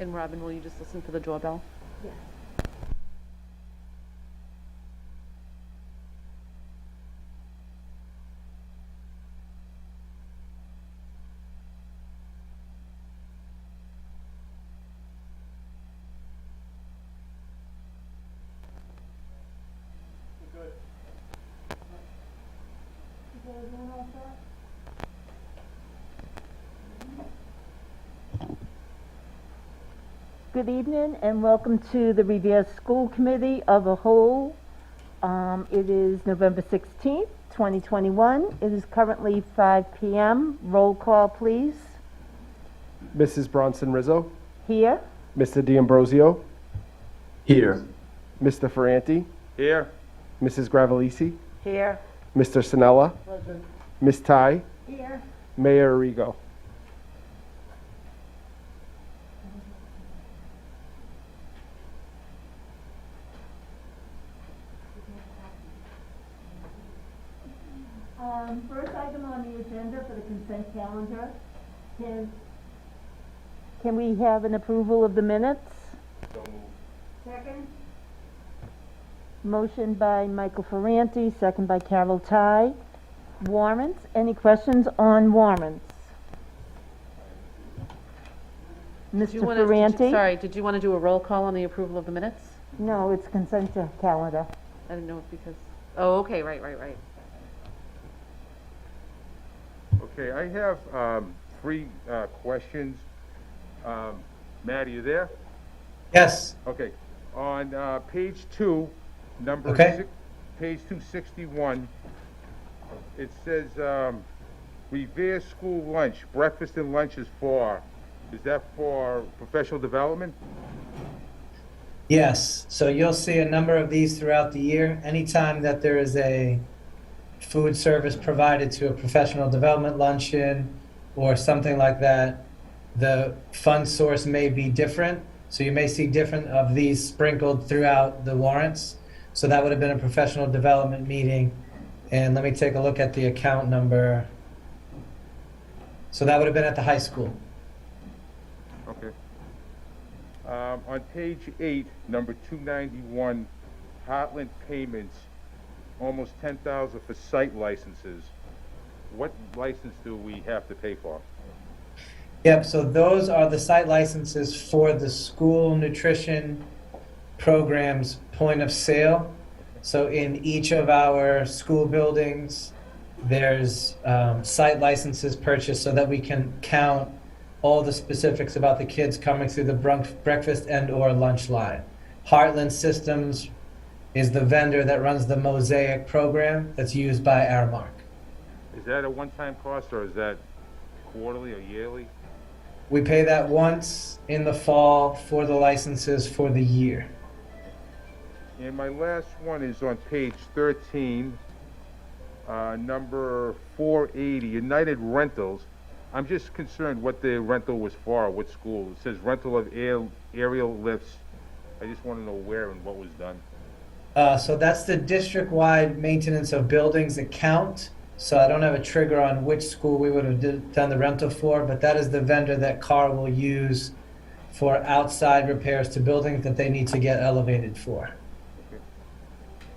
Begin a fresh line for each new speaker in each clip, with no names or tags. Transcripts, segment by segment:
And Robin, will you just listen for the doorbell?
Yes.
Good evening and welcome to the Revere School Committee of the Whole. It is November 16th, 2021. It is currently 5 p.m. Roll call, please.
Mrs. Bronson Rizzo,
Here.
Mr. D'Ambrosio,
Here.
Mr. Ferranti,
Here.
Mrs. Gravellisi,
Here.
Mr. Sinella, Ms. Ty,
Here.
Mayor Arrigo.
First item on the agenda for the consent calendar. Can we have an approval of the minutes? Second. Motion by Michael Ferranti, second by Carol Ty. Warrants, any questions on warrants? Mr. Ferranti?
Sorry, did you want to do a roll call on the approval of the minutes?
No, it's consent calendar.
I didn't know if because, oh, okay, right.
Okay, I have three questions. Matt, are you there?
Yes.
Okay. On page 2, number
Okay.
page 261, it says Revere School Lunch, breakfast and lunch is that for professional development?
Yes. So you'll see a number of these throughout the year. Anytime that there is a food service provided to a professional development luncheon or something like that, the fund source may be different. So you may see different of these sprinkled throughout the warrants. So that would have been a professional development meeting. And let me take a look at the account number. So that would have been at the high school.
Okay. On page 8, number 291, Heartland Payments, almost 10,000 for site licenses. What license do we have to pay for?
Yep, so those are the site licenses for the school nutrition program's point of sale. So in each of our school buildings, there's site licenses purchased so that we can count all the specifics about the kids coming through the breakfast and or lunch line. Heartland Systems is the vendor that runs the Mosaic program that's used by Aramark.
Is that a one-time cost, or is that quarterly or yearly?
We pay that once in the fall for the licenses for the year.
And my last one is on page 13, number 480, United Rentals. I'm just concerned what the rental was for, what school. It says rental of aerial lifts. I just want to know where and what was done.
So that's the district-wide maintenance of buildings account. So I don't have a trigger on which school we would have done the rental for, but that is the vendor that CAR will use for outside repairs to buildings that they need to get elevated for.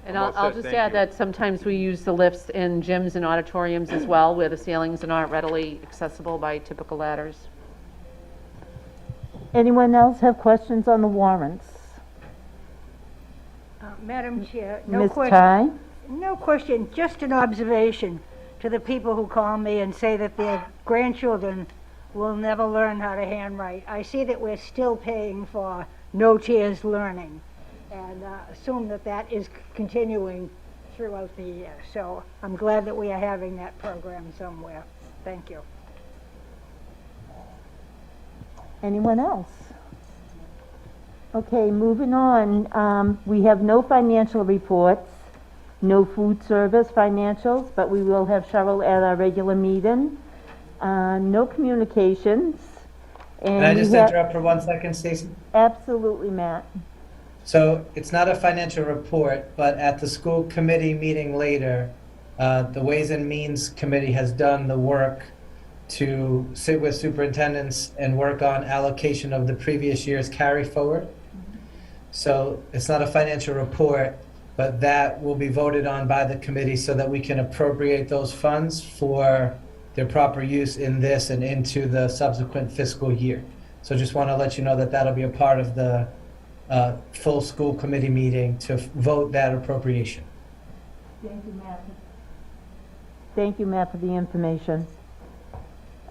And
I'm all
I'll
set,
just
thank
add
you.
that sometimes we use the lifts in gyms and auditoriums as well, where the ceilings are not readily accessible by typical ladders.
Anyone else have questions on the warrants?
Madam Chair,
Ms. Ty?
no question, just an observation to the people who call me and say that their grandchildren will never learn how to handwrite. I see that we're still paying for no tears learning, and assume that that is continuing throughout the year. So I'm glad that we are having that program somewhere. Thank you.
Anyone else? Okay, moving on. We have no financial reports, no food service financials, but we will have Cheryl at our regular meeting. No communications.
Can I
we
just
have-
interrupt for 1 second, Stacy?
Absolutely, Matt.
So it's not a financial report, but at the school committee meeting later, the Ways and Means Committee has done the work to sit with superintendents and work on allocation of the previous year's carry forward. So it's not a financial report, but that will be voted on by the committee so that we can appropriate those funds for their proper use in this and into the subsequent fiscal year. So just want to let you know that that'll be a part of the full school committee meeting to vote that appropriation.
Thank you, Matt. Thank you, Matt, for the information.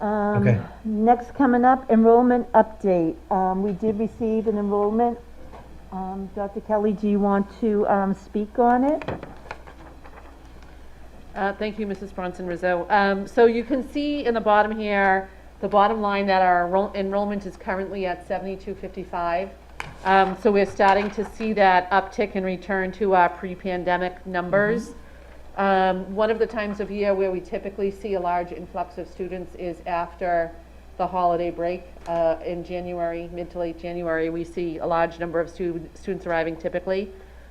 Okay.
Next coming up, enrollment update. We did receive an enrollment. Dr. Kelly, do you want to speak on it?
Thank you, Mrs. Bronson-Rizzo. So you can see in the bottom here, the bottom line that our enrollment is currently at 7255. So we're starting to see that uptick and return to our pre-pandemic numbers. One of the times of year where we typically see a large influx of students is after the holiday break in January, mid to late January. We see a large number of students arriving typically.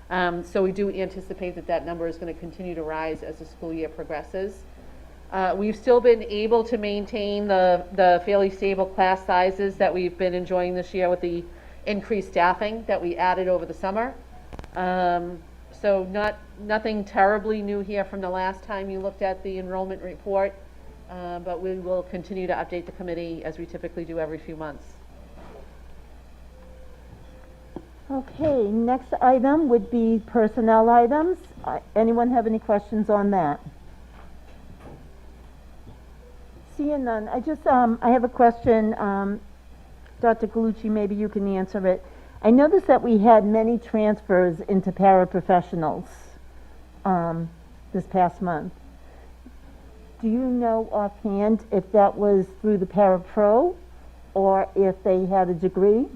So we do anticipate that that number is going to continue to rise as the school year progresses. We've still been able to maintain the fairly stable class sizes that we've been enjoying this year with the increased staffing that we added over the summer. So nothing terribly new here from the last time you looked at the enrollment report, but we will continue to update the committee as we typically do every few months.
Okay, next item would be personnel items. Anyone have any questions on that? Seeing none, I have a question. Dr. Galucci, maybe you can answer it. I noticed that we had many transfers into paraprofessionals this past month. Do you know offhand if that was through the parapro or if they had a degree?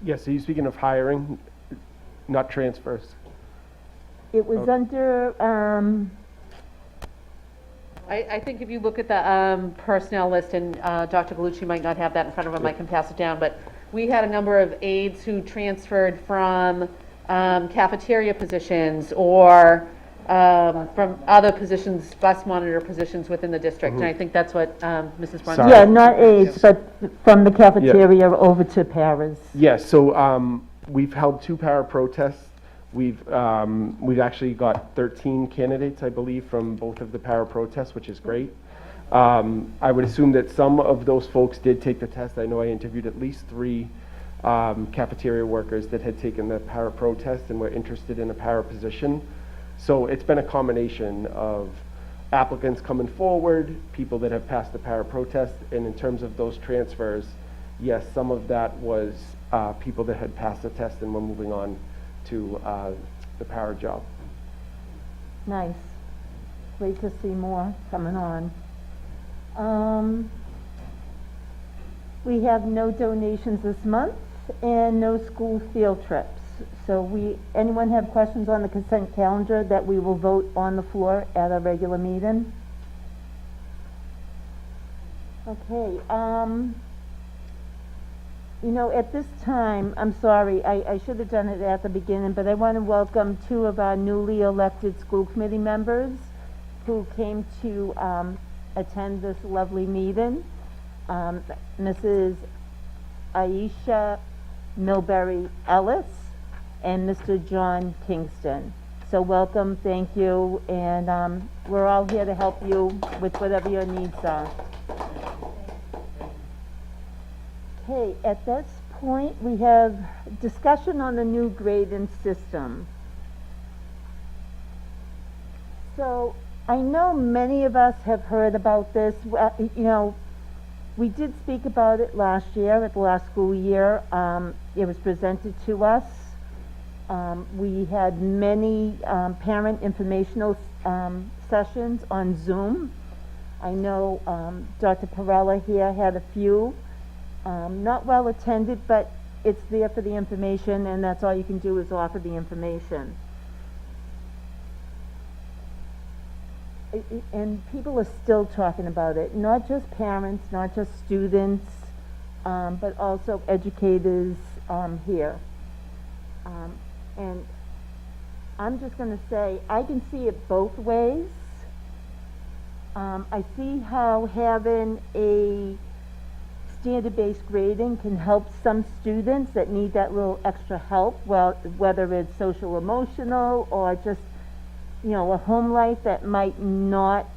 Yes, are you speaking of hiring, not transfers?
It was under,
I think if you look at the personnel list, and Dr. Galucci might not have that in front of him, I can pass it down, but we had a number of aides who transferred from cafeteria positions or from other positions, bus monitor positions within the district, and I think that's what Mrs. Brunson.
Sorry.
yeah, not aides, but from the cafeteria over to paras.
Yes, so we've held 2 para protests. We've actually got 13 candidates, I believe, from both of the para protests, which is great. I would assume that some of those folks did take the test. I know I interviewed at least 3 cafeteria workers that had taken the para pro test and were interested in a para position. So it's been a combination of applicants coming forward, people that have passed the para pro test, and in terms of those transfers, yes, some of that was people that had passed the test and were moving on to the para job.
Nice. Great to see more coming on. We have no donations this month and no school field trips. So anyone have questions on the consent calendar that we will vote on the floor at our regular meeting? Okay, you know, at this time, I'm sorry, I should have done it at the beginning, but I want to welcome 2 of our newly elected school committee members who came to attend this lovely meeting. Mrs. Aisha Milbury Ellis and Mr. John Kingston. So welcome, thank you, and we're all here to help you with whatever your needs are. Okay, at this point, we have discussion on the new grading system. So I know many of us have heard about this. You know, we did speak about it last year, at the last school year. It was presented to us. We had many parent informational sessions on Zoom. I know Dr. Perella here had a few. Not well attended, but it's there for the information, and that's all you can do is offer the information. And people are still talking about it, not just parents, not just students, but also educators here. And I'm just going to say, I can see it both ways. I see how having a standard-based grading can help some students that need that little extra help, well, whether it's social emotional or just, you know, a home life that might not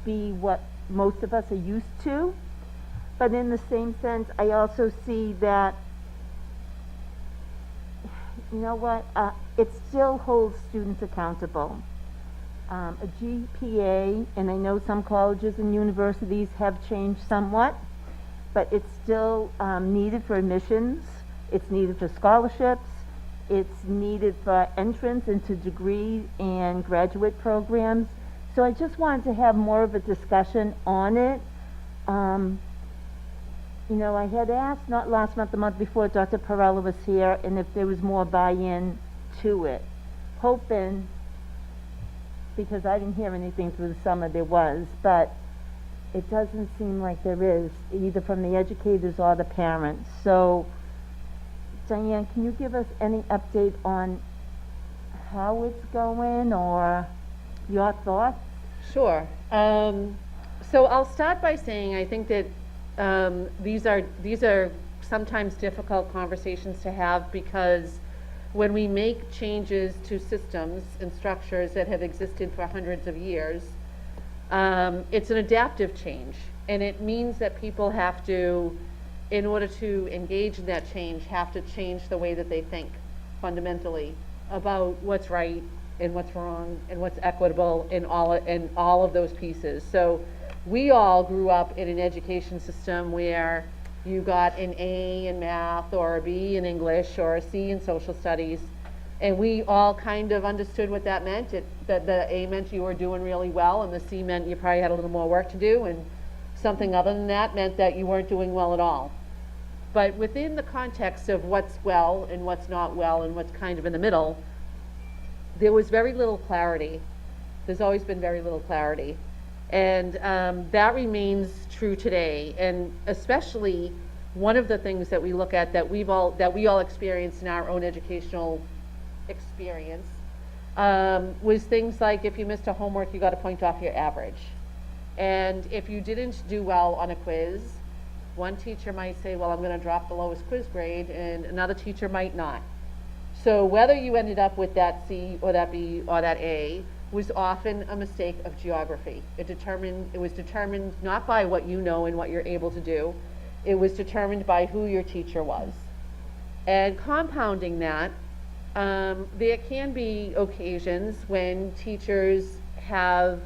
be what most of us are used to. But in the same sense, I also see that, you know what, it still holds students accountable. A GPA, and I know some colleges and universities have changed somewhat, but it's still needed for admissions, it's needed for scholarships, it's needed for entrance into degree and graduate programs. So I just wanted to have more of a discussion on it. You know, I had asked, not last month, the month before, Dr. Perella was here, and if there was more buy-in to it. Hoping, because I didn't hear anything through the summer, there was, but it doesn't seem like there is, either from the educators or the parents. So, Diane, can you give us any update on how it's going or your thoughts?
Sure. So I'll start by saying I think that these are sometimes difficult conversations to have, because when we make changes to systems and structures that have existed for hundreds of years, it's an adaptive change, and it means that people have to, in order to engage in that change, have to change the way that they think fundamentally about what's right and what's wrong and what's equitable in all of those pieces. So we all grew up in an education system where you got an A in math or a B in English or a C in social studies, and we all kind of understood what that meant. That the A meant you were doing really well, and the C meant you probably had a little more work to do, and something other than that meant that you weren't doing well at all. But within the context of what's well and what's not well and what's kind of in the middle, there was very little clarity. There's always been very little clarity. And that remains true today. And especially one of the things that we look at that we all experienced in our own educational experience was things like, if you missed a homework, you got a point off your average. And if you didn't do well on a quiz, one teacher might say, well, I'm going to drop the lowest quiz grade, and another teacher might not. So whether you ended up with that C or that B or that A was often a mistake of geography. It was determined not by what you know and what you're able to do. It was determined by who your teacher was. And compounding that, there can be occasions when teachers have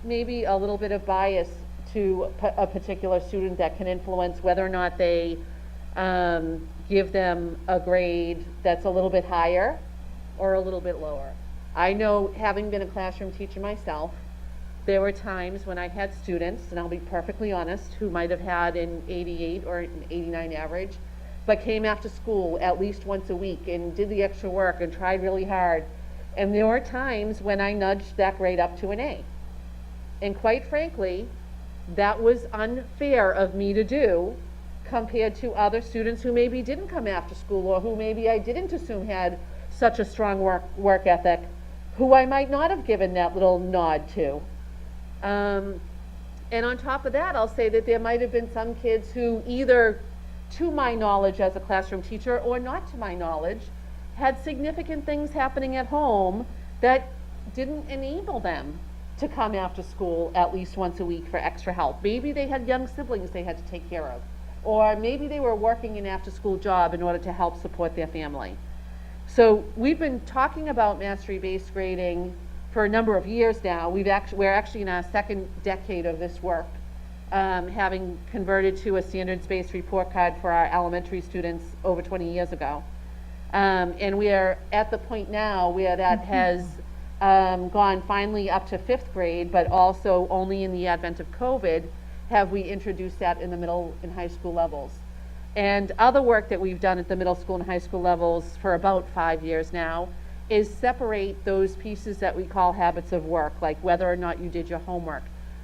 maybe a little bit of bias to a particular student that can influence whether or not they give them a grade that's a little bit higher or a little bit lower. I know, having been a classroom teacher myself, there were times when I had students, and I'll be perfectly honest, who might have had an 88 or an 89 average, but came after school at least once a week and did the extra work and tried really hard. And there were times when I nudged that grade up to an A. And quite frankly, that was unfair of me to do compared to other students who maybe didn't come after school, or who maybe I didn't assume had such a strong work ethic, who I might not have given that little nod to. And on top of that, I'll say that there might have been some kids who, either to my knowledge as a classroom teacher or not to my knowledge, had significant things happening at home that didn't enable them to come after school at least once a week for extra help. Maybe they had young siblings they had to take care of, or maybe they were working an after-school job in order to help support their family. So we've been talking about mastery-based grading for a number of years now. We're actually in our second decade of this work, having converted to a standards-based report card for our elementary students over 20 years ago. And we are at the point now where that has gone finally up to 5th grade, but also only in the advent of COVID have we introduced that in the middle and high school levels. And other work that we've done at the middle school and high school levels for about 5 years now is separate those pieces that we call habits of work, like whether or not you did your homework,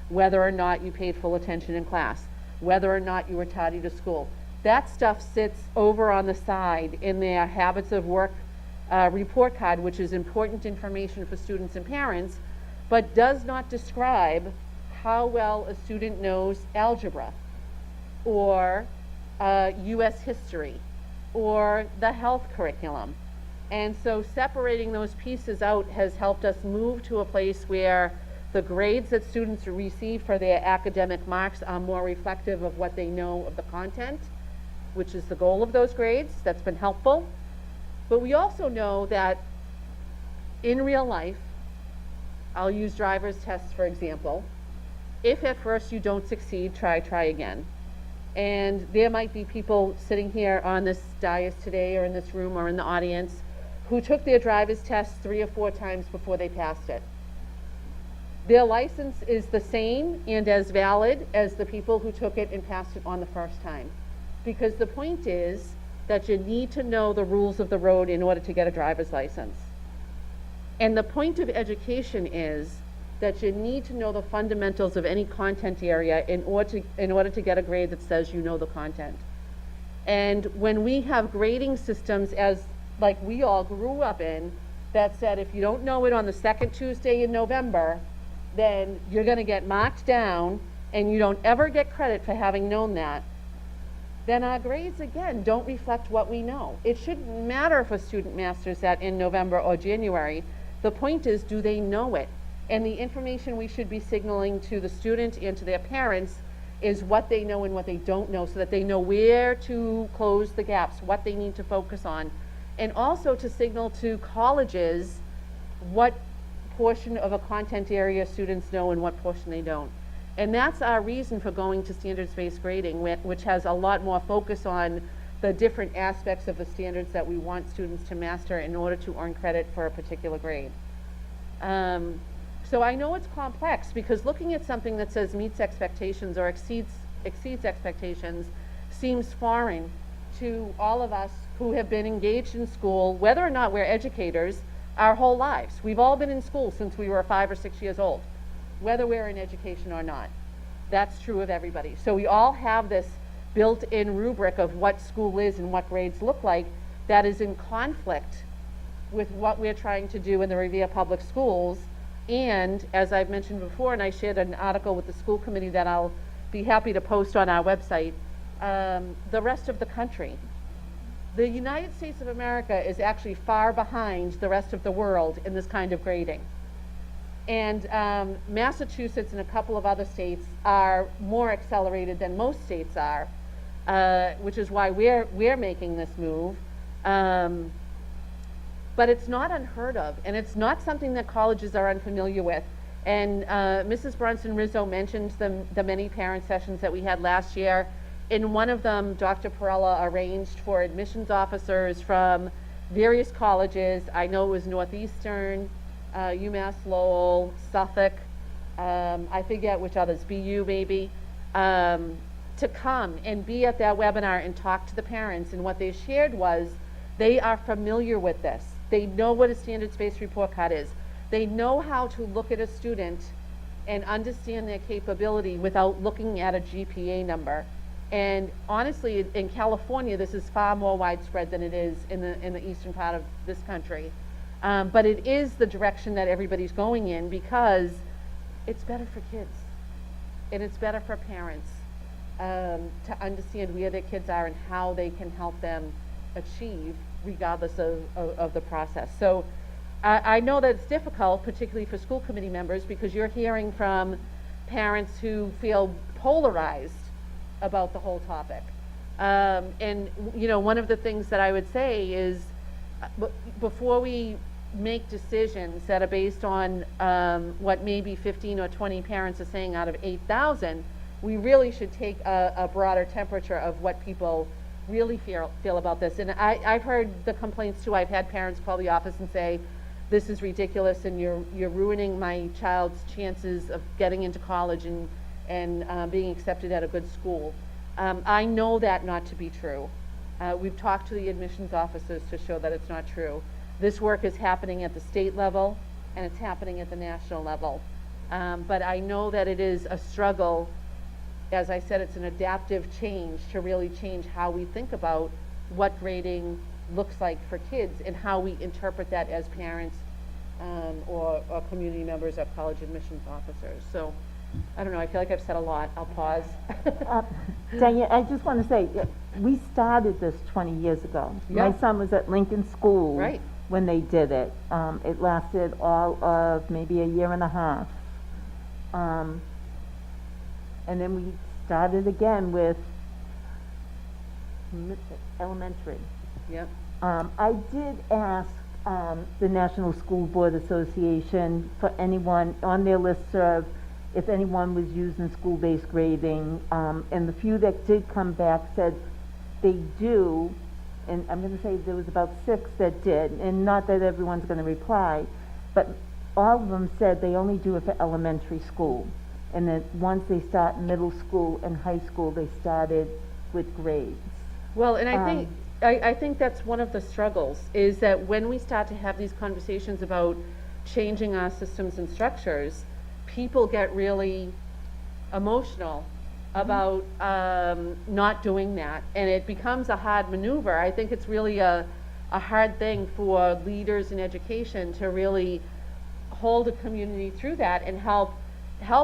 whether or not you paid full attention in class, whether or not you were tardy to school. That stuff sits over on the side in their habits of work report card, which is important information for students and parents, but does not describe how well a student knows algebra or US history or the health curriculum. And so separating those pieces out has helped us move to a place where the grades that students receive for their academic marks are more reflective of what they know of the content, which is the goal of those grades. That's been helpful. But we also know that in real life, I'll use driver's tests for example, if at first you don't succeed, try again. And there might be people sitting here on this dais today or in this room or in the audience who took their driver's test 3 or 4 times before they passed it. Their license is the same and as valid as the people who took it and passed it on the first time. Because the point is that you need to know the rules of the road in order to get a driver's license. And the point of education is that you need to know the fundamentals of any content area in order to get a grade that says you know the content. And when we have grading systems as like we all grew up in, that said if you don't know it on the second Tuesday in November, then you're going to get marked down and you don't ever get credit for having known that, then our grades again don't reflect what we know. It shouldn't matter if a student masters that in November or January. The point is, do they know it? And the information we should be signaling to the student and to their parents is what they know and what they don't know, so that they know where to close the gaps, what they need to focus on. And also to signal to colleges what portion of a content area students know and what portion they don't. And that's our reason for going to standards-based grading, which has a lot more focus on the different aspects of the standards that we want students to master in order to earn credit for a particular grade. So I know it's complex because looking at something that says meets expectations or exceeds expectations seems foreign to all of us who have been engaged in school, whether or not we're educators, our whole lives. We've all been in school since we were 5 or 6 years old, whether we're in education or not. That's true of everybody. So we all have this built-in rubric of what school is and what grades look like that is in conflict with what we're trying to do in the Revere Public Schools. And as I've mentioned before, and I shared an article with the school committee that I'll be happy to post on our website, the rest of the country. The United States of America is actually far behind the rest of the world in this kind of grading. And Massachusetts and a couple of other states are more accelerated than most states are, which is why we're making this move. But it's not unheard of, and it's not something that colleges are unfamiliar with. And Mrs. Bronson-Rizzo mentioned the many parent sessions that we had last year. In one of them, Dr. Perella arranged for admissions officers from various colleges. I know it was Northeastern, UMass Lowell, Suffolk, I forget which others, BU maybe, to come and be at that webinar and talk to the parents. And what they shared was they are familiar with this. They know what a standards-based report card is. They know how to look at a student and understand their capability without looking at a GPA number. And honestly, in California, this is far more widespread than it is in the eastern part of this country. But it is the direction that everybody's going in because it's better for kids and it's better for parents to understand where their kids are and how they can help them achieve regardless of the process. So I know that it's difficult, particularly for school committee members, because you're hearing from parents who feel polarized about the whole topic. And you know, one of the things that I would say is before we make decisions that are based on what maybe 15 or 20 parents are saying out of 8,000, we really should take a broader temperature of what people really feel about this. And I've heard the complaints too. I've had parents call the office and say, this is ridiculous and you're ruining my child's chances of getting into college and being accepted at a good school. I know that not to be true. We've talked to the admissions officers to show that it's not true. This work is happening at the state level and it's happening at the national level. But I know that it is a struggle. As I said, it's an adaptive change to really change how we think about what grading looks like for kids and how we interpret that as parents or community members or college admissions officers. So, I don't know, I feel like I've said a lot. I'll pause.
Diane, I just want to say, we started this 20 years ago. My
Yeah.
son was at Lincoln School
Right.
when they did it. It lasted all of maybe a year and a half. And then we started again with elementary.
Yep.
I did ask the National School Board Association for anyone on their listserv, if anyone was using school-based grading, and the few that did come back said they do, and I'm going to say there was about 6 that did, and not that everyone's going to reply, but all of them said they only do it for elementary school, and that once they start middle school and high school, they started with grades.
Well, and I think that's one of the struggles, is that when we start to have these conversations about changing our systems and structures, people get really emotional about not doing that, and it becomes a hard maneuver. I think it's really a hard thing for leaders in education to really hold a community through that and help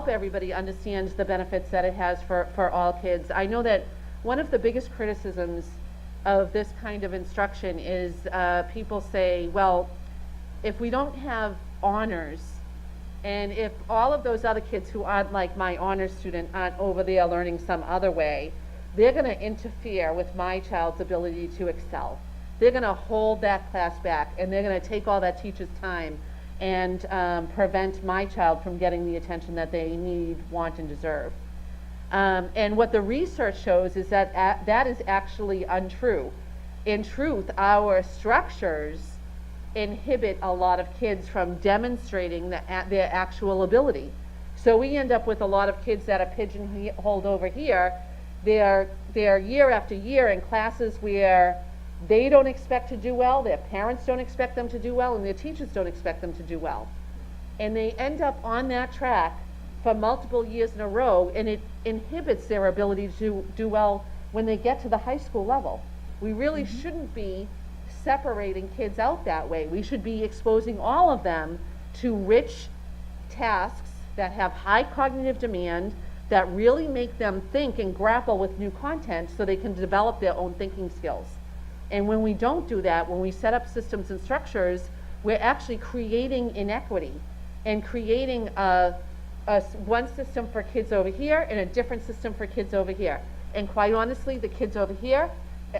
everybody understand the benefits that it has for all kids. I know that one of the biggest criticisms of this kind of instruction is people say, well, if we don't have honors, and if all of those other kids who aren't like my honors student aren't over there learning some other way, they're going to interfere with my child's ability to excel. They're going to hold that class back, and they're going to take all that teacher's time and prevent my child from getting the attention that they need, want, and deserve. And what the research shows is that that is actually untrue. In truth, our structures inhibit a lot of kids from demonstrating their actual ability. So we end up with a lot of kids that are pigeonholed over here. They're year after year in classes where they don't expect to do well, their parents don't expect them to do well, and their teachers don't expect them to do well. And they end up on that track for multiple years in a row, and it inhibits their ability to do well when they get to the high school level. We really shouldn't be separating kids out that way. We should be exposing all of them to rich tasks that have high cognitive demand, that really make them think and grapple with new content so they can develop their own thinking skills. And when we don't do that, when we set up systems and structures, we're actually creating inequity and creating one system for kids over here and a different system for kids over here. And quite honestly, the kids over here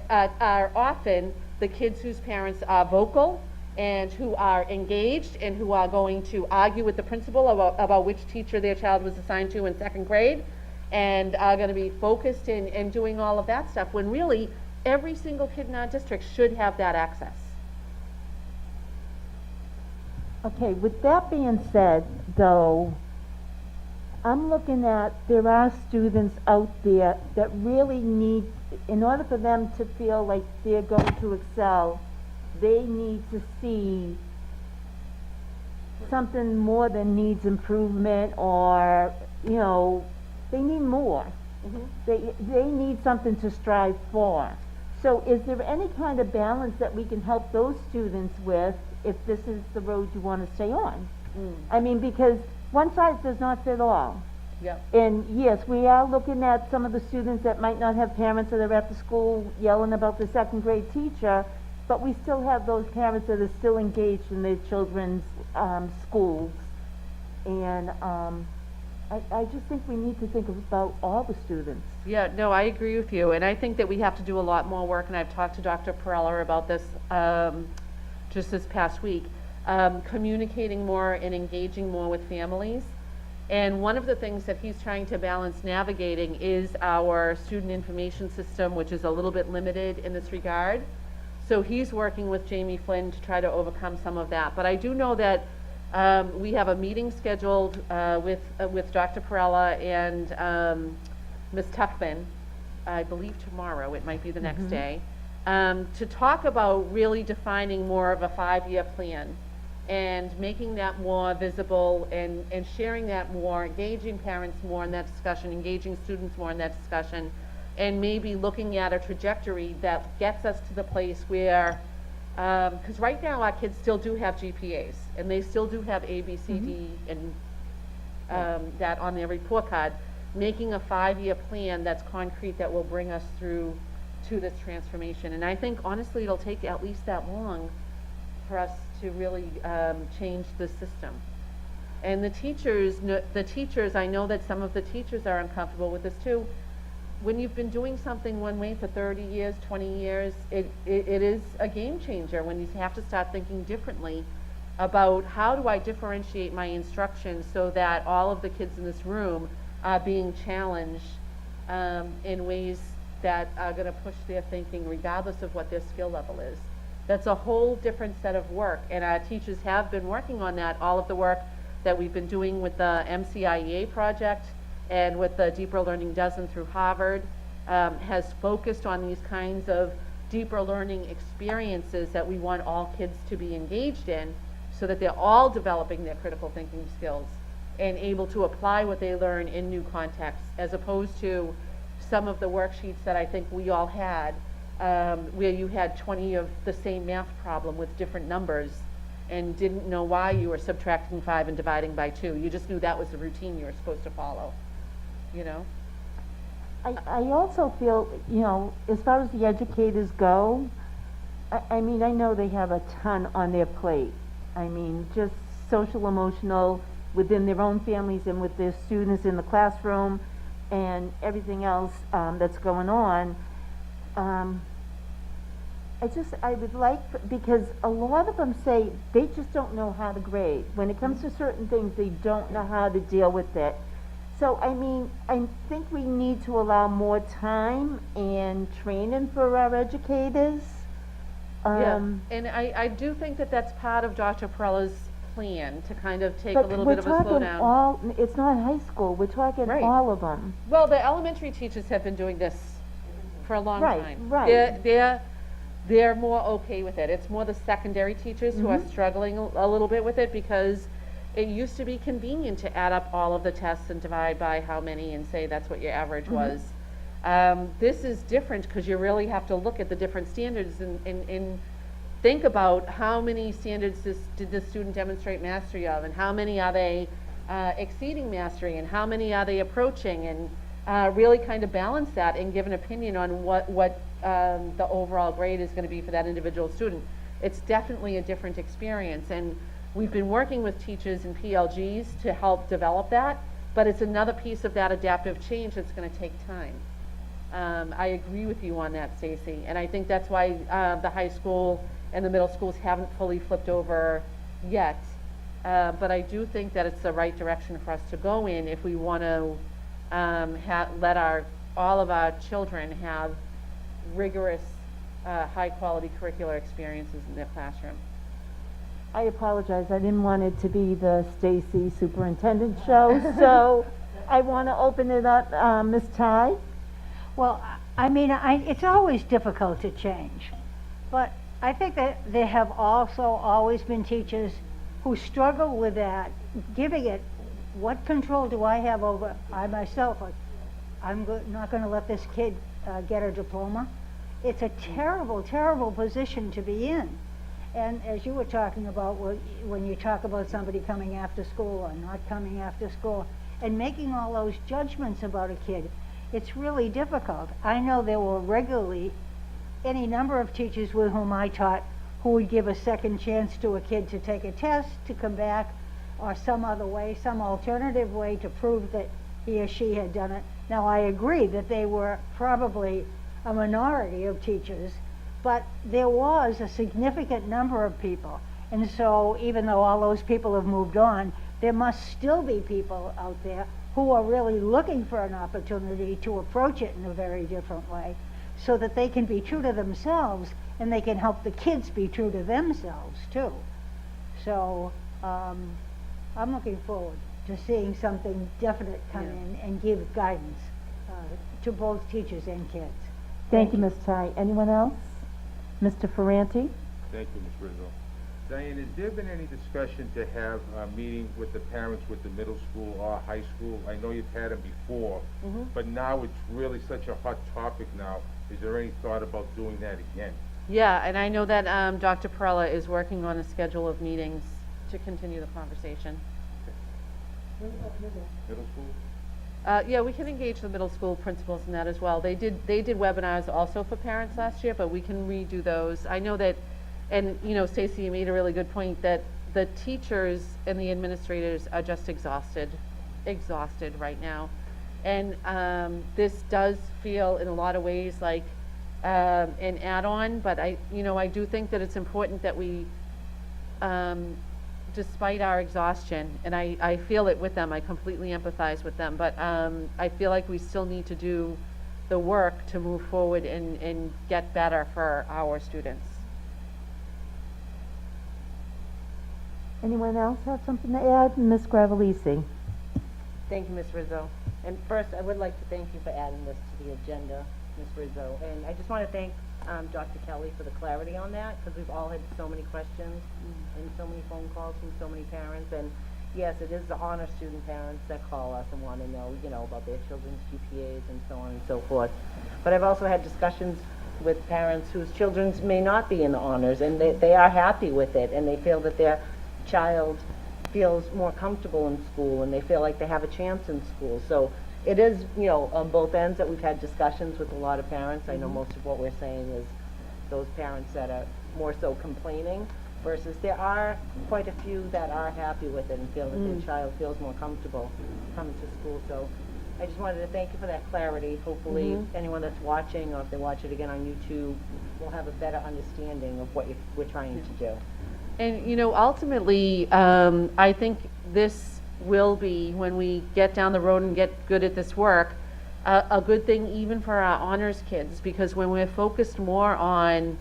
are often the kids whose parents are vocal and who are engaged and who are going to argue with the principal about which teacher their child was assigned to in 2nd grade, and are going to be focused in doing all of that stuff, when really every single kid in our district should have that access.
Okay, with that being said, though, I'm looking at, there are students out there that really need, in order for them to feel like they're going to excel, they need to see something more than needs improvement, or, you know, they need more. They need something to strive for. So is there any kind of balance that we can help those students with if this is the road you want to stay on? I mean, because one size does not fit all.
Yep.
And yes, we are looking at some of the students that might not have parents that are at the school yelling about the 2nd grade teacher, but we still have those parents that are still engaged in their children's schools. And I just think we need to think about all the students.
Yeah, no, I agree with you, and I think that we have to do a lot more work, and I've talked to Dr. Perella about this just this past week, communicating more and engaging more with families. And one of the things that he's trying to balance navigating is our student information system, which is a little bit limited in this regard. So he's working with Jamie Flynn to try to overcome some of that. But I do know that we have a meeting scheduled with Dr. Perella and Ms. Tuckman, I believe tomorrow, it might be the next day, to talk about really defining more of a 5-year plan and making that more visible and sharing that more, engaging parents more in that discussion, engaging students more in that discussion, and maybe looking at a trajectory that gets us to the place where Because right now, our kids still do have GPAs, and they still do have A, B, C, D, and that on their report card, making a 5-year plan that's concrete that will bring us through to this transformation. And I think, honestly, it'll take at least that long for us to really change the system. And the teachers, I know that some of the teachers are uncomfortable with this too. When you've been doing something one way for 30 years, 20 years, it is a game changer when you have to start thinking differently about how do I differentiate my instruction so that all of the kids in this room are being challenged in ways that are going to push their thinking regardless of what their skill level is. That's a whole different set of work, and our teachers have been working on that. All of the work that we've been doing with the MCIEA project and with the Deeper Learning Dozen through Harvard has focused on these kinds of deeper learning experiences that we want all kids to be engaged in so that they're all developing their critical thinking skills and able to apply what they learn in new contexts, as opposed to some of the worksheets that I think we all had where you had 20 of the same math problem with different numbers and didn't know why you were subtracting 5 and dividing by 2. You just knew that was the routine you were supposed to follow, you know?
I also feel, you know, as far as the educators go, I mean, I know they have a ton on their plate. I mean, just social, emotional, within their own families and with their students in the classroom and everything else that's going on. I would like, because a lot of them say they just don't know how to grade. When it comes to certain things, they don't know how to deal with it. So, I mean, I think we need to allow more time and training for our educators.
Yeah, and I do think that that's part of Dr. Perella's plan, to kind of take a little bit of a slowdown.
But we're talking all, it's not high school, we're talking
Right.
all of them.
Well, the elementary teachers have been doing this for a long
Right,
time.
right.
They're more okay with it. It's more the secondary teachers who are struggling a little bit with it, because it used to be convenient to add up all of the tests and divide by how many and say that's what your average was. This is different because you really have to look at the different standards and think about how many standards did the student demonstrate mastery of, and how many are they exceeding mastery, and how many are they approaching, and really kind of balance that and give an opinion on what the overall grade is going to be for that individual student. It's definitely a different experience, and we've been working with teachers and PLGs to help develop that, but it's another piece of that adaptive change that's going to take time. I agree with you on that, Stacy, and I think that's why the high school and the middle schools haven't fully flipped over yet. But I do think that it's the right direction for us to go in if we want to let all of our children have rigorous, high-quality curricular experiences in their classroom.
I apologize, I didn't want it to be the Stacy Superintendent show, so I want to open it up, Ms. Ty.
Well, I mean, it's always difficult to change, but I think that there have also always been teachers who struggle with that, giving it, what control do I have over, I myself, not going to let this kid get a diploma. It's a terrible, terrible position to be in. And as you were talking about, when you talk about somebody coming after school or not coming after school, and making all those judgments about a kid, it's really difficult. I know there were regularly any number of teachers with whom I taught who would give a second chance to a kid to take a test, to come back, or some other way, some alternative way to prove that he or she had done it. Now, I agree that they were probably a minority of teachers, but there was a significant number of people. And so even though all those people have moved on, there must still be people out there who are really looking for an opportunity to approach it in a very different way, so that they can be true to themselves and they can help the kids be true to themselves too. So I'm looking forward to seeing something definite come in and give guidance to both teachers and kids.
Thank you, Ms. Ty. Anyone else? Mr. Ferranti?
Thank you, Ms. Rizzo. Diane, has there been any discussion to have a meeting with the parents with the middle school or high school? I know you've had them before, but now it's really such a hot topic now. Is there any thought about doing that again?
Yeah, and I know that Dr. Perella is working on a schedule of meetings to continue the conversation.
Middle school?
Yeah, we can engage the middle school principals in that as well. They did webinars also for parents last year, but we can redo those. I know that, and you know, Stacy, you made a really good point that the teachers and the administrators are just exhausted right now. And this does feel in a lot of ways like an add-on, but I do think that it's important that we, despite our exhaustion, and I feel it with them, I completely empathize with them, but I feel like we still need to do the work to move forward and get better for our students.
Anyone else have something to add? Ms. Gravelisi?
Thank you, Ms. Rizzo. And first, I would like to thank you for adding this to the agenda, Ms. Rizzo. And I just want to thank Dr. Kelly for the clarity on that, because we've all had so many questions and so many phone calls from so many parents. And yes, it is the honor student parents that call us and want to know, about their children's GPAs and so on and so forth. But I've also had discussions with parents whose children may not be in the honors, and they are happy with it, and they feel that their child feels more comfortable in school, and they feel like they have a chance in school. So it is, on both ends that we've had discussions with a lot of parents. I know most of what we're saying is those parents that are more so complaining, versus there are quite a few that are happy with it and feel that their child feels more comfortable coming to school. So I just wanted to thank you for that clarity. Hopefully anyone that's watching, or if they watch it again on YouTube, will have a better understanding of what we're trying to do.
And ultimately, I think this will be, when we get down the road and get good at this work, a good thing even for our honors kids, because when we're focused more on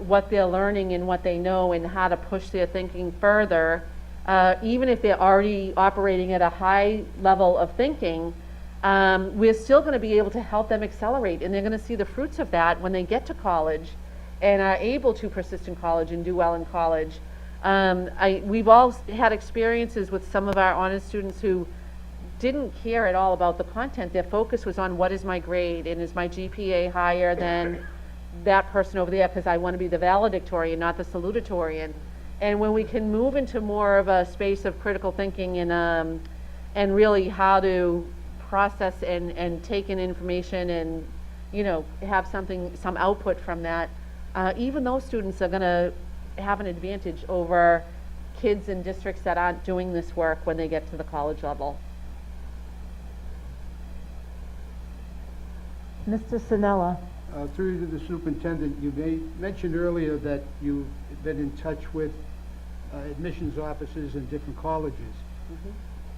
what they're learning and what they know and how to push their thinking further, even if they're already operating at a high level of thinking, we're still going to be able to help them accelerate, and they're going to see the fruits of that when they get to college and are able to persist in college and do well in college. We've all had experiences with some of our honors students who didn't care at all about the content. Their focus was on, what is my grade, and is my GPA higher than that person over there, because I want to be the valedictorian, not the salutatorian. And when we can move into more of a space of critical thinking and really how to process and take in information and have some output from that, even those students are going to have an advantage over kids in districts that aren't doing this work when they get to the college level.
Mr. Sinella?
Through you to the superintendent, you mentioned earlier that you've been in touch with admissions offices in different colleges.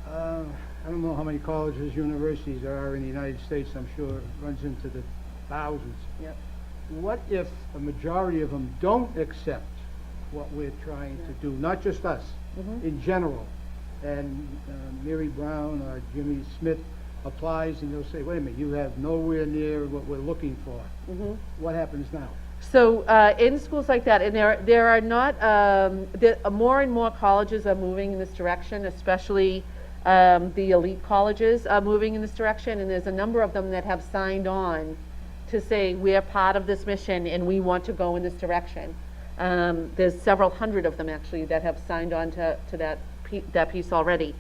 I don't know how many colleges, universities there are in the United States. I'm sure it runs into the thousands.
Yep.
What if a majority of them don't accept what we're trying to do, not just us, in general, and Mary Brown or Jimmy Smith applies and they'll say, wait a minute, you have nowhere near what we're looking for. What happens now?
So in schools like that, and there are not, more and more colleges are moving in this direction, especially the elite colleges are moving in this direction, and there's a number of them that have signed on to say, we're part of this mission and we want to go in this direction. There's several hundred of them actually that have signed on to that piece already.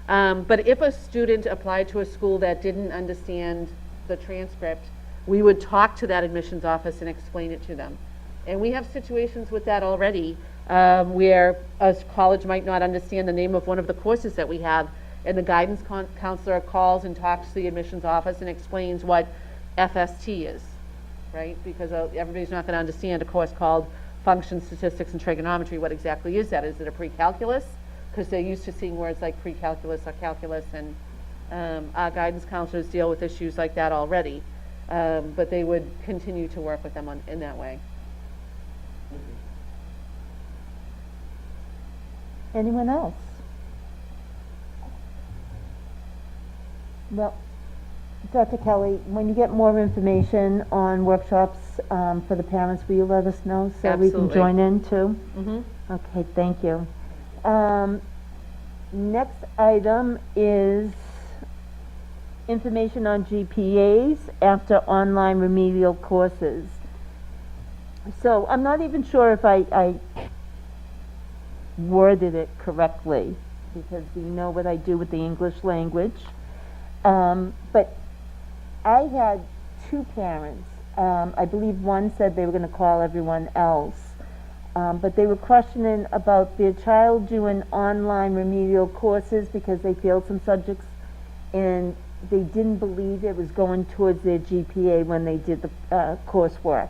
But if a student applied to a school that didn't understand the transcript, we would talk to that admissions office and explain it to them. And we have situations with that already, where a college might not understand the name of one of the courses that we have, and the guidance counselor calls and talks to the admissions office and explains what FST is, right? Because everybody's not going to understand a course called Function, Statistics, and Trigonometry. What exactly is that? Is it a pre-calculus? Because they're used to seeing words like pre-calculus or calculus, and our guidance counselors deal with issues like that already. But they would continue to work with them in that way.
Anyone else? Well, Dr. Kelly, when you get more information on workshops for the parents, will you let us know so we can
Absolutely.
join in too?
Mm-hmm.
Okay, thank you. Next item is information on GPAs after online remedial courses. So I'm not even sure if I worded it correctly, because we know what I do with the English language. But I had two parents. I believe one said they were going to call everyone else. But they were questioning about their child doing online remedial courses because they failed some subjects, and they didn't believe it was going towards their GPA when they did the coursework.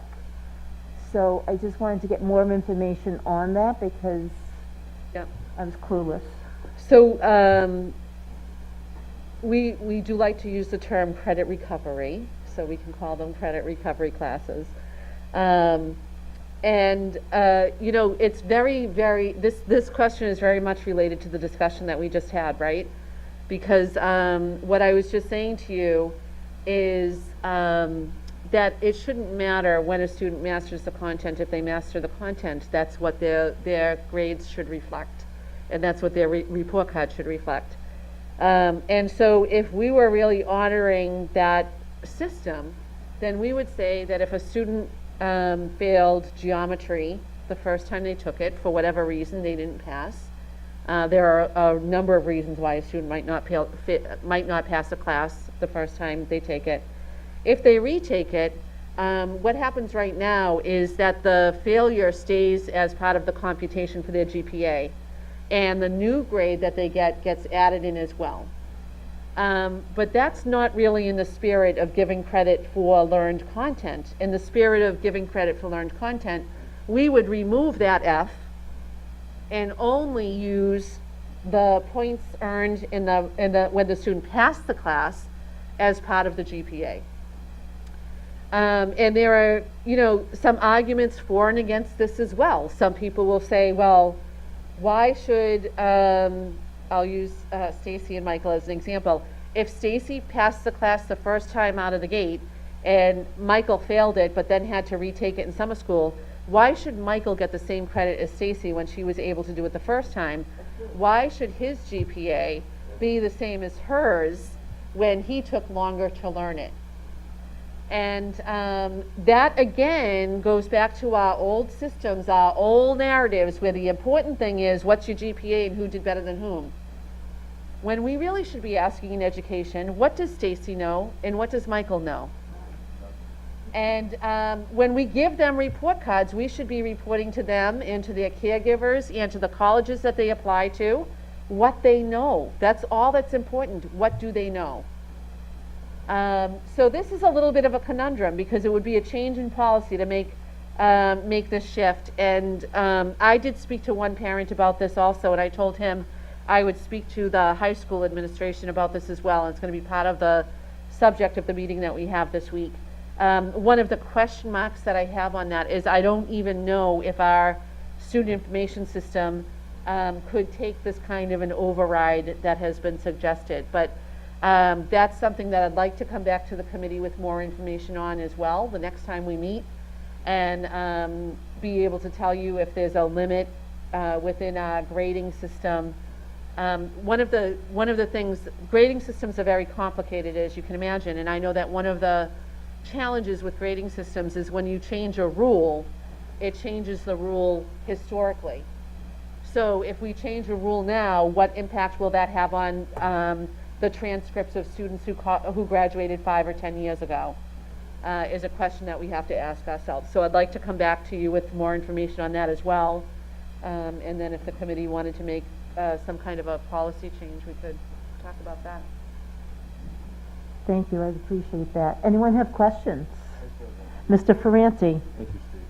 So I just wanted to get more information on that because
Yep.
I was clueless.
So, we do like to use the term credit recovery, so we can call them credit recovery classes. You know, it's this question is very much related to the discussion that we just had, right? Because what I was just saying to you is that it shouldn't matter when a student masters the content. If they master the content, that's what their grades should reflect, and that's what their report card should reflect. And so if we were really honoring that system, then we would say that if a student failed geometry the first time they took it, for whatever reason they didn't pass, there are a number of reasons why a student might not pass a class the first time they take it. If they retake it, what happens right now is that the failure stays as part of the computation for their GPA, and the new grade that they get gets added in as well. But that's not really in the spirit of giving credit for learned content. In the spirit of giving credit for learned content, we would remove that F and only use the points earned when the student passed the class as part of the GPA. And there are, you know, some arguments for and against this as well. Some people will say, well, why should, I'll use Stacy and Michael as an example. If Stacy passed the class the first time out of the gate and Michael failed it but then had to retake it in summer school, why should Michael get the same credit as Stacy when she was able to do it the first time? Why should his GPA be the same as hers when he took longer to learn it? And that again goes back to our old systems, our old narratives, where the important thing is what's your GPA and who did better than whom. When we really should be asking in education, what does Stacy know and what does Michael know? And when we give them report cards, we should be reporting to them and to their caregivers and to the colleges that they apply to what they know. That's all that's important. What do they know? So this is a little bit of a conundrum because it would be a change in policy to make this shift. And I did speak to one parent about this also, and I told him I would speak to the high school administration about this as well. And it's going to be part of the subject of the meeting that we have this week. One of the question marks that I have on that is I don't even know if our student information system could take this kind of an override that has been suggested. But that's something that I'd like to come back to the committee with more information on as well the next time we meet, and be able to tell you if there's a limit within our grading system. One of the things, grading systems are very complicated, as you can imagine, and I know that one of the challenges with grading systems is when you change a rule, it changes the rule historically. So if we change a rule now, what impact will that have on the transcripts of students who graduated 5 or 10 years ago, is a question that we have to ask ourselves. So I'd like to come back to you with more information on that as well. And then if the committee wanted to make some kind of a policy change, we could talk about that.
Thank you, I appreciate that. Anyone have questions? Mr. Ferranti?
Thank you, Stacy.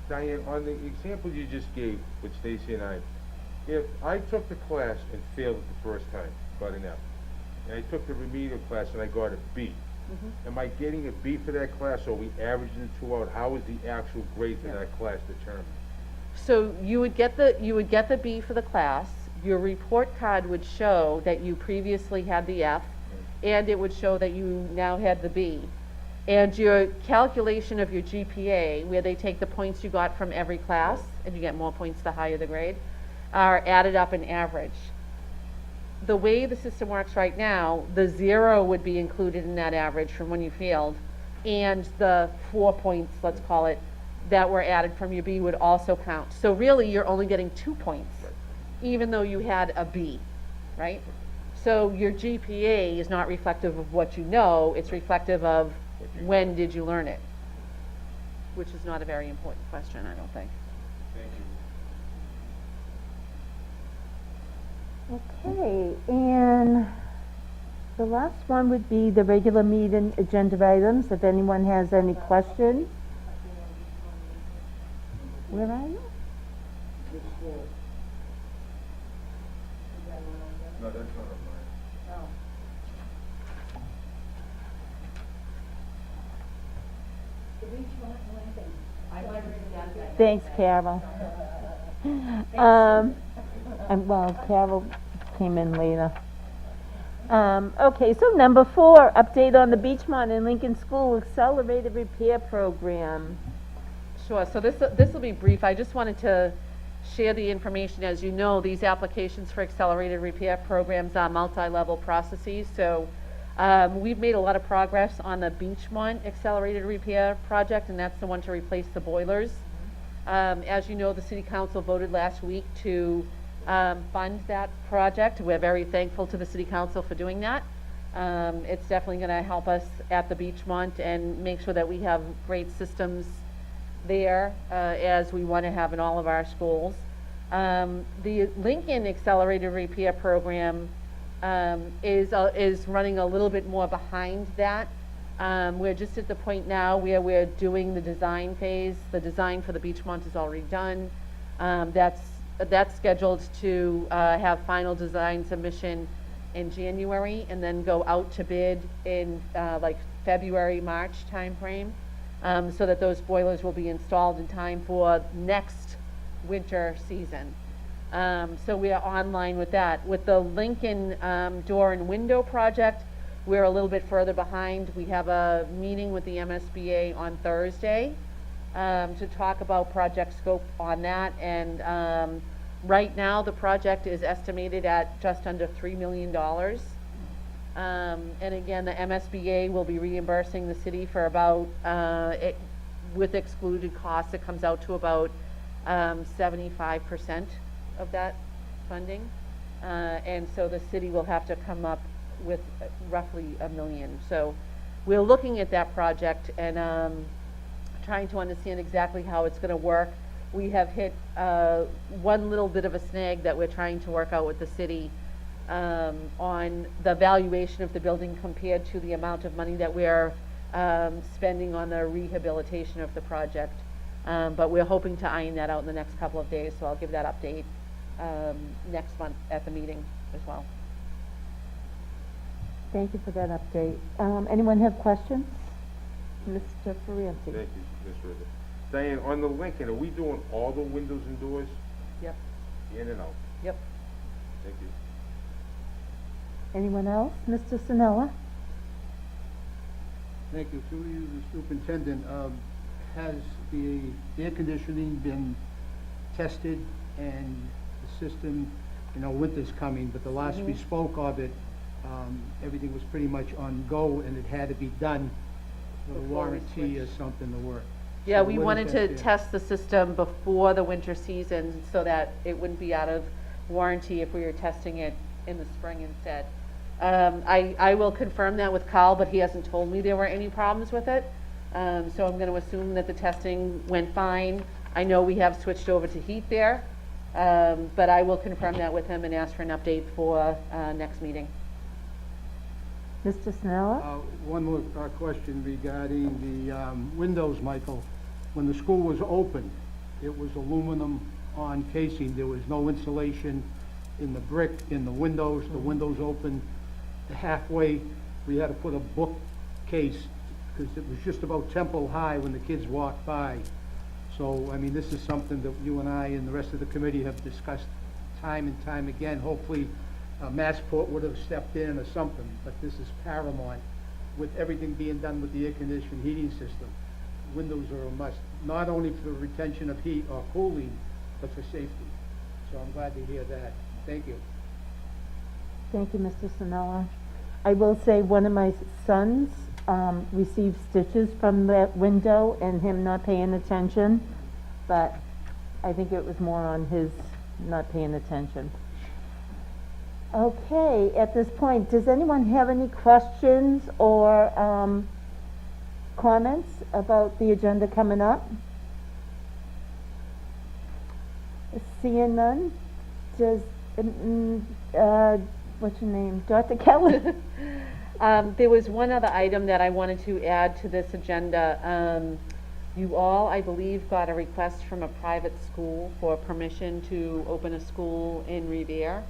Diane, on the example you just gave with Stacy and I, if I took the class and failed it the first time, got an F, and I took the remedial class and I got a B, am I getting a B for that class, or are we averaging the two out? How is the actual grade for that class determined?
So you would get the B for the class. Your report card would show that you previously had the F, and it would show that you now had the B. And your calculation of your GPA, where they take the points you got from every class, and you get more points the higher the grade, are added up and averaged. The way the system works right now, the 0 would be included in that average from when you failed, and the 4 points, let's call it, that were added from your B would also count. So really, you're only getting 2 points, even though you had a B, right? So your GPA is not reflective of what you know, it's reflective of when did you learn it, which is not a very important question, I don't think.
Thank you.
Okay, and the last one would be the regular meeting agenda items, if anyone has any questions. Where are you?
No, that's not of mine.
Thanks, Carol. Well, Carol came in later. Okay, so number 4, update on the Beechmont and Lincoln School Accelerated Repair Program.
Sure, so this will be brief. I just wanted to share the information. As you know, these applications for accelerated repair programs are multi-level processes. So we've made a lot of progress on the Beechmont accelerated repair project, and that's the one to replace the boilers. As you know, the City Council voted last week to fund that project. We're very thankful to the City Council for doing that. It's definitely going to help us at the Beechmont and make sure that we have great systems there, as we want to have in all of our schools. The Lincoln Accelerated Repair Program is running a little bit more behind that. We're just at the point now where we're doing the design phase. The design for the Beechmont is already done. That's scheduled to have final design submission in January and then go out to bid in like February, March timeframe. So that those boilers will be installed in time for next winter season. So we are online with that. With the Lincoln door and window project, we're a little bit further behind. We have a meeting with the MSBA on Thursday to talk about project scope on that. And right now, the project is estimated at just under $3 million. And again, the MSBA will be reimbursing the city for about, with excluded costs, it comes out to about 75% of that funding. And so the city will have to come up with roughly $1 million. So we're looking at that project and trying to understand exactly how it's going to work. We have hit one little bit of a snag that we're trying to work out with the city on the valuation of the building compared to the amount of money that we're spending on the rehabilitation of the project. But we're hoping to iron that out in the next couple of days, so I'll give that update next month at the meeting as well.
Thank you for that update. Anyone have questions? Mr. Ferranti.
Thank you, Ms. Ritter. Diane, on the Lincoln, are we doing all the windows and doors?
Yep,
In and out?
yep.
Thank you.
Anyone else? Mr. Sinella?
Thank you. Through you, the superintendent, has the air conditioning been tested and the system, winter's coming, but the last we spoke of it, everything was pretty much on go and it had to be done with a
Before we
warranty or
switched.
something to work.
Yeah,
So
we
what is
wanted
that
to
there?
test the system before the winter season so that it wouldn't be out of warranty if we were testing it in the spring instead. I will confirm that with Carl, but he hasn't told me there were any problems with it. So I'm going to assume that the testing went fine. I know we have switched over to heat there, but I will confirm that with him and ask for an update for next meeting.
Mr. Sinella?
One more question regarding the windows, Michael. When the school was open, it was aluminum on casing. There was no insulation in the brick, in the windows. The windows opened halfway. We had to put a bookcase because it was just about temple high when the kids walked by. So, I mean, this is something that you and I and the rest of the committee have discussed time and time again. Hopefully, Massport would have stepped in or something, but this is paramount with everything being done with the air-conditioned heating system. Windows are a must, not only for retention of heat or cooling, but for safety. So I'm glad to hear that. Thank you.
Thank you, Mr. Sinella. I will say one of my sons received stitches from that window and him not paying attention, but I think it was more on his not paying attention. Okay, at this point, does anyone have any questions or comments about the agenda coming up? Seeing none, does, what's your name, Dr. Kelly?
There was one other item that I wanted to add to this agenda. You all, I believe, got a request from a private school for permission to open a school in Revere.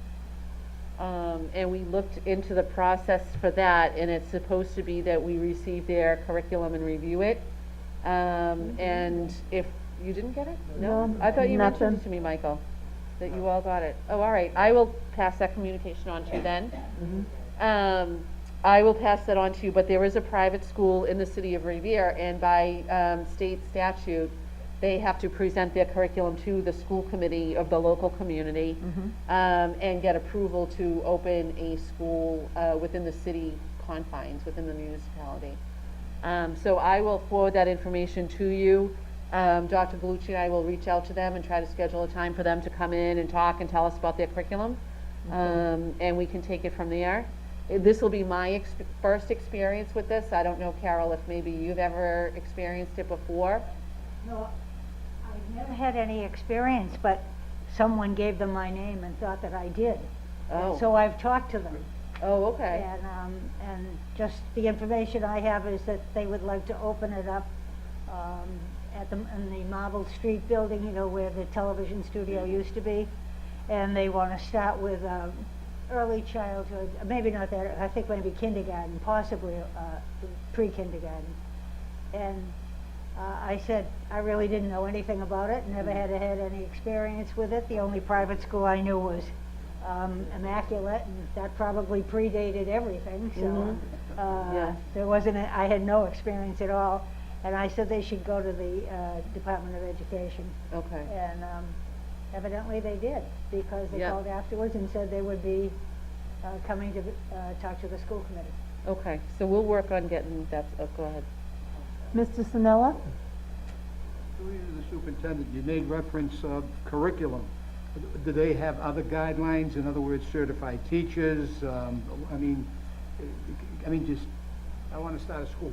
And we looked into the process for that, and it's supposed to be that we receive their curriculum and review it. And if you didn't get it? No?
No,
I thought you mentioned
nothing.
it to me, Michael, that you all got it. Oh, all right. I will pass that communication on to you then. I will pass that on to you, but there is a private school in the city of Revere, and by state statute, they have to present their curriculum to the school committee of the local community and get approval to open a school within the city confines, within the municipality. So I will forward that information to you. Dr. Galucci and I will reach out to them and try to schedule a time for them to come in and talk and tell us about their curriculum. And we can take it from there. This will be my first experience with this. I don't know, Carol, if maybe you've ever experienced it before.
No, I've never had any experience, but someone gave them my name and thought that I did.
Oh.
And so I've talked to them.
Oh, okay.
And just the information I have is that they would like to open it up in the Marble Street building, you know, where the television studio used to be. And they want to start with early childhood, maybe not that, I think maybe kindergarten, possibly pre-kindergarten. And I said I really didn't know anything about it, never had any experience with it. The only private school I knew was Immaculate, and that probably predated everything, so
Yeah.
there wasn't, I had no experience at all. And I said they should go to the Department of Education.
Okay.
And evidently they did, because they
Yeah.
called afterwards and said they would be coming to talk to the school committee.
Okay, so we'll work on getting that, go ahead.
Mr. Sinella?
Through you to the superintendent, you made reference of curriculum. Do they have other guidelines, in other words, certified teachers? I mean, just, I want to start a school.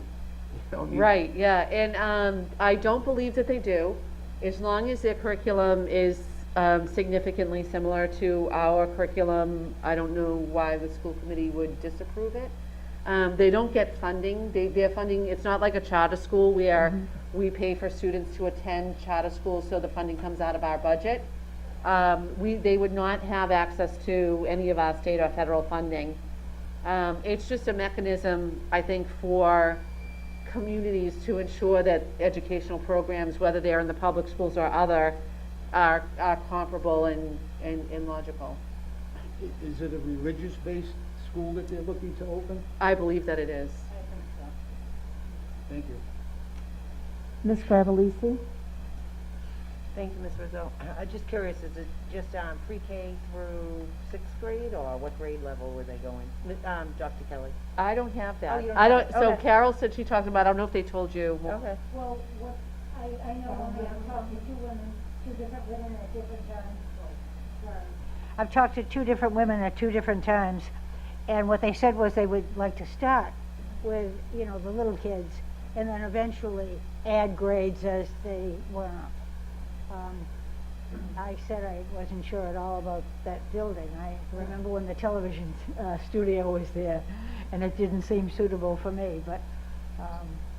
You know,
Right, yeah, and I don't believe that they do, as long as their curriculum is significantly similar to our curriculum. I don't know why the school committee would disapprove it. They don't get funding. Their funding, it's not like a charter school where we pay for students to attend charter schools, so the funding comes out of our budget. They would not have access to any of our state or federal funding. It's just a mechanism, I think, for communities to ensure that educational programs, whether they're in the public schools or other, are comparable and logical.
Is it a religious-based school that they're looking to open?
I believe that it is.
Thank you.
Ms. Gravellisi?
Thank you, Ms. Rizzo. I'm just curious, is it just pre-K through sixth grade, or what grade level were they going? Dr. Kelly?
I don't have that.
Oh, you don't
I
have
don't,
it.
so
Okay.
Carol said she talked about, I don't know if they told you.
Okay.
Well, what, I know only I've talked to two different women at different times. I've talked to two different women at two different times, and what they said was they would like to start with, you know, the little kids, and then eventually add grades as they went up. I said I wasn't sure at all about that building. I remember when the television studio was there, and it didn't seem suitable for me, but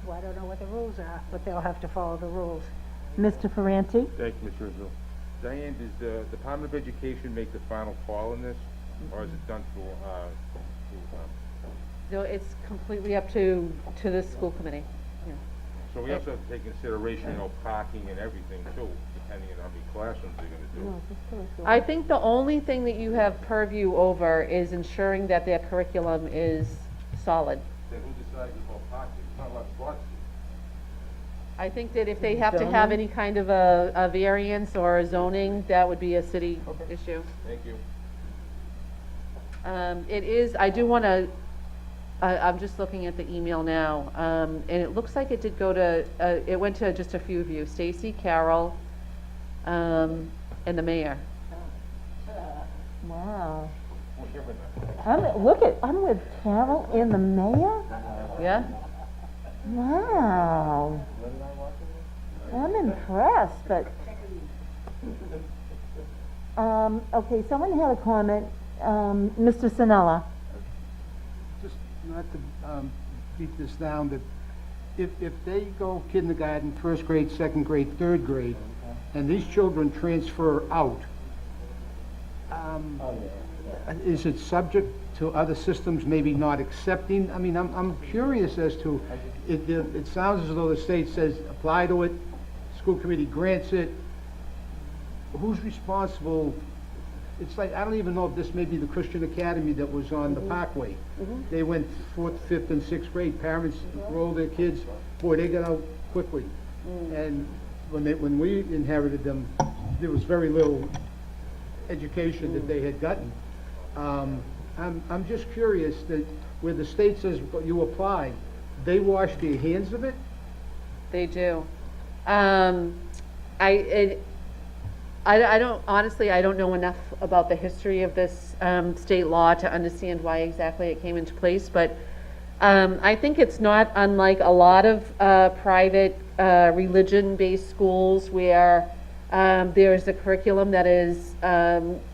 well, I don't know what the rules are, but they'll have to follow the rules.
Mr. Ferranti?
Thank you, Ms. Rizzo. Diane, does the Department of Education make the final call on this, or is it done through,
No, it's completely up to the school committee. Yeah.
so we also have to take consideration, you know, parking and everything too, depending on how many classrooms they're gonna do.
I think the only thing that you have purview over is ensuring that their curriculum is solid.
Then who decides about parking? It's not like spots.
I think that if they have to have any kind of a variance or a zoning, that would be a city issue.
Thank you.
It is, I do want to I'm just looking at the email now, and it looks like it did go to, it went to just a few of you, Stacy, Carol, and the mayor.
Wow. I'm with Carol and the mayor?
Yeah?
Wow. I'm impressed, but, okay, someone had a comment, Mr. Sinella.
Just not to beat this down, that if they go kindergarten, first grade, second grade, third grade, and these children transfer out, is it subject to other systems maybe not accepting? I mean, I'm curious as to, it sounds as though the state says apply to it, school committee grants it. Who's responsible? It's like, I don't even know if this may be the Christian Academy that was on the Parkway. They went 4th, 5th, and 6th grade. Parents enrolled their kids. Boy, they got out quickly. And when we inherited them, there was very little education that they had gotten. I'm just curious that where the state says you apply, they wash their hands of it?
They do. I don't, honestly, I don't know enough about the history of this state law to understand why exactly it came into place, but I think it's not unlike a lot of private religion-based schools where there's a curriculum that is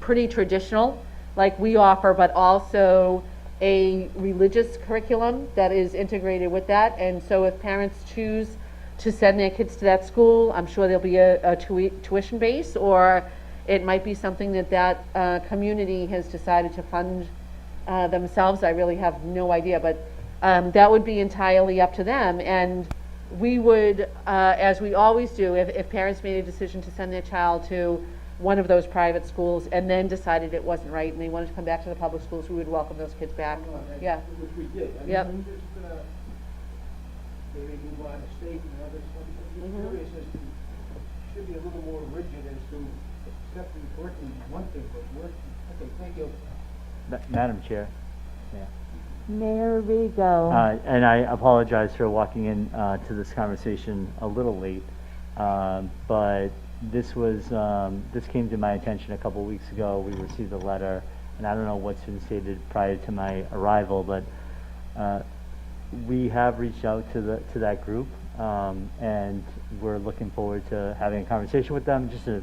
pretty traditional, like we offer, but also a religious curriculum that is integrated with that. And so if parents choose to send their kids to that school, I'm sure there'll be a tuition base, or it might be something that community has decided to fund themselves. I really have no idea, but that would be entirely up to them. And we would, as we always do, if parents made a decision to send their child to one of those private schools and then decided it wasn't right and they wanted to come back to the public schools, we would welcome those kids back. Yeah.
Which we did. I mean,
Yep.
I'm just maybe move on to state and other stuff. I'm just curious as to, should be a little more rigid as to accepting working one thing, but working. Okay, thank you.
Madam Chair.
Mayor Rigo.
And I apologize for walking in to this conversation a little late, but this came to my attention a couple weeks ago. We received a letter, and I don't know what's been stated prior to my arrival, but we have reached out to that group, and we're looking forward to having a conversation with them, just a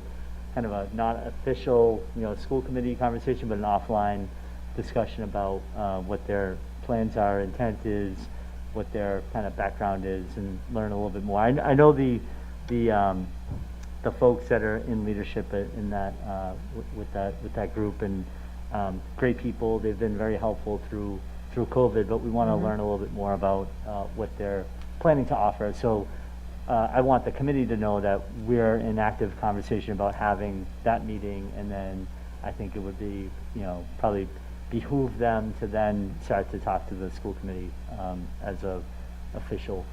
kind of a not official, school committee conversation, but an offline discussion about what their plans are, intent is, what their kind of background is, and learn a little bit more. I know the folks that are in leadership in that with that group, and great people. They've been very helpful through COVID, but we want to learn a little bit more about what they're planning to offer. So I want the committee to know that we're in active conversation about having that meeting, and then I think it would be, probably behoove them to then start to talk to the school committee as a official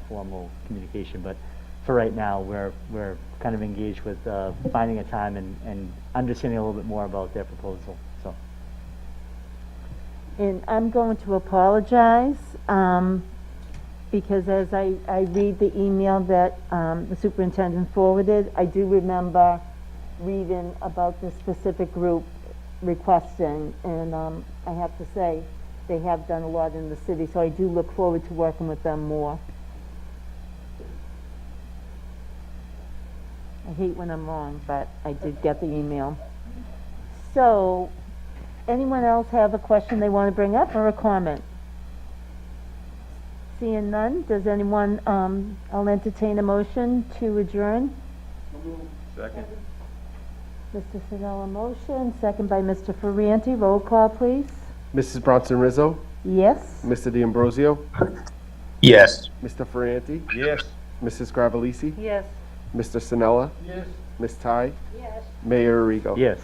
formal communication. But for right now, we're kind of engaged with finding a time and understanding a little bit more about their proposal. So.
And I'm going to apologize because as I read the email that the superintendent forwarded, I do remember reading about this specific group requesting, and I have to say they have done a lot in the city, so I do look forward to working with them more. I hate when I'm wrong, but I did get the email. So, anyone else have a question they want to bring up or a comment? Seeing none, does anyone, I'll entertain a motion to adjourn.
Second.
Mr. Sinella motion, second by Mr. Ferranti. Roll call, please.
Mrs. Bronson Rizzo,
Yes?
Mr. D'Ambrosio,
Yes.
Mr. Ferranti,
Yes.
Mrs. Gravellisi,
Yes.
Mr. Sinella,
Yes.
Ms. Ty, Mayor Arrigo.
Yes.